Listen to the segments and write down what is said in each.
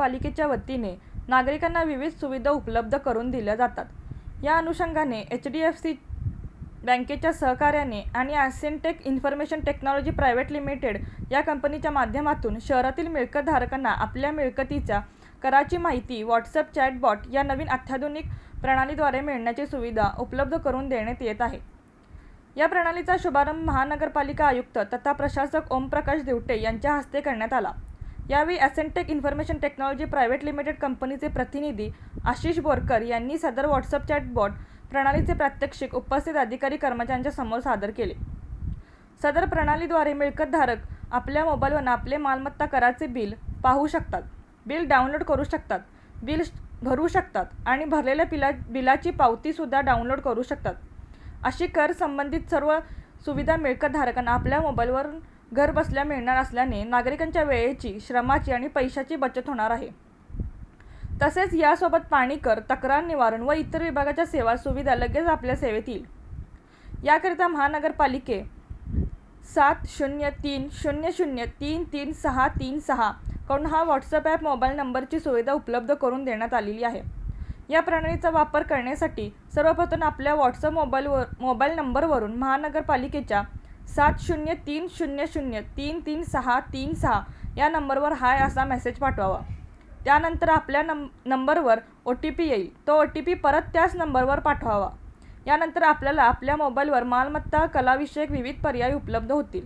महानगरपालिकेच्या वतीने नागरिकांना विविध सुविधा उपलब्ध करून दिल्या जातात। या अनुषंगाने HDFC बँकेच्या सहकार्याने आणि ॲसेंटेक इन्फॉर्मेशन टेक्नॉलॉजी प्रायव्हेट लिमिटेड या कंपनीच्या माध्यमातून शहरातील मिळकतधारकांना आपल्या मिळकतीच्या कराची माहिती व्हॉट्सअप चॅटबॉट या नवीन अत्याधुनिक प्रणालीद्वारे मिळण्याची सुविधा उपलब्ध करून देण्यात येत आहे। या प्रणालीचा शुभारंभ महानगरपालिका आयुक्त तथा प्रशासक ओमप्रकाश दिवटे यांच्या हस्ते करण्यात आला। यावेळी ॲसेंटेक इन्फॉर्मेशन टेक्नॉलॉजी प्रायव्हेट लिमिटेड कंपनीचे प्रतिनिधी आशिष बोरकर यांनी सदर व्हॉट्सअप चॅटबॉट प्रणालीचे प्रात्यक्षिक उपस्थित अधिकारी कर्मचाऱ्यांच्या समोर सादर केले। सदर प्रणालीद्वारे मिळकतधारक आपल्या मोबाईलवर आपले मालमत्ता कराचे बिल पाहू शकतात, बिल डाउनलोड करू शकतात, बिल भरू शकतात आणि भरलेल्या बिलाची पावतीसुद्धा डाउनलोड करू शकतात। अशी कर संबंधित सर्व सुविधा मिळकतधारकांना आपल्या मोबाईलवरून घर बसल्या मिळणार असल्याने नागरिकांच्या वेळेची, श्रमाची आणि पैशाची बचत होणार आहे। तसेच यासोबत पाणी कर, तक्रार निवारण व इतर विभागाच्या सेवा सुविधा लगेच आपल्या सेवेत येईल। याकरिता महानगरपालिके 7030033636 कडून हा व्हॉट्सअप ॲप मोबाईल नंबरची सुविधा उपलब्ध करून देण्यात आलेली आहे। या प्रणालीचा वापर करण्यासाठी सर्वप्रथम आपल्या व्हॉट्सअप मोबाईल नंबरवरून महानगरपालिकेच्या 7030033636 या नंबरवर हाय असा मेसेज पाठवावा। त्यानंतर आपल्या नंबरवर OTP येईल, तो OTP परत त्याच नंबरवर पाठवावा। यानंतर आपल्याला आपल्या मोबाईलवर मालमत्ता कलाविषयक विविध पर्याय उपलब्ध होतील।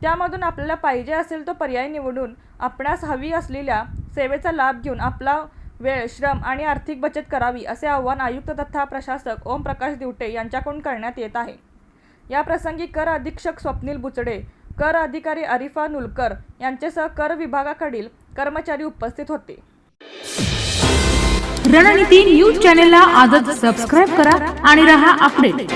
त्यामधून आपल्याला पाहिजे असेल तो पर्याय निवडून आपणास हवी असलेल्या सेवेचा लाभ घेऊन आपला वेळ, श्रम आणि आर्थिक बचत करावी असे आवाहन आयुक्त तथा प्रशासक ओमप्रकाश दिवटे यांच्याकडून करण्यात येत आहे। या प्रसंगी कर अधीक्षक स्वप्नील बुचडे, कर अधिकारी अरिफा नुलकर यांच्यासह कर विभागाकडील कर्मचारी उपस्थित होते। रणनीती न्यूज चॅनलला आजच सबस्क्राइब करा आणि रहा अपडेट।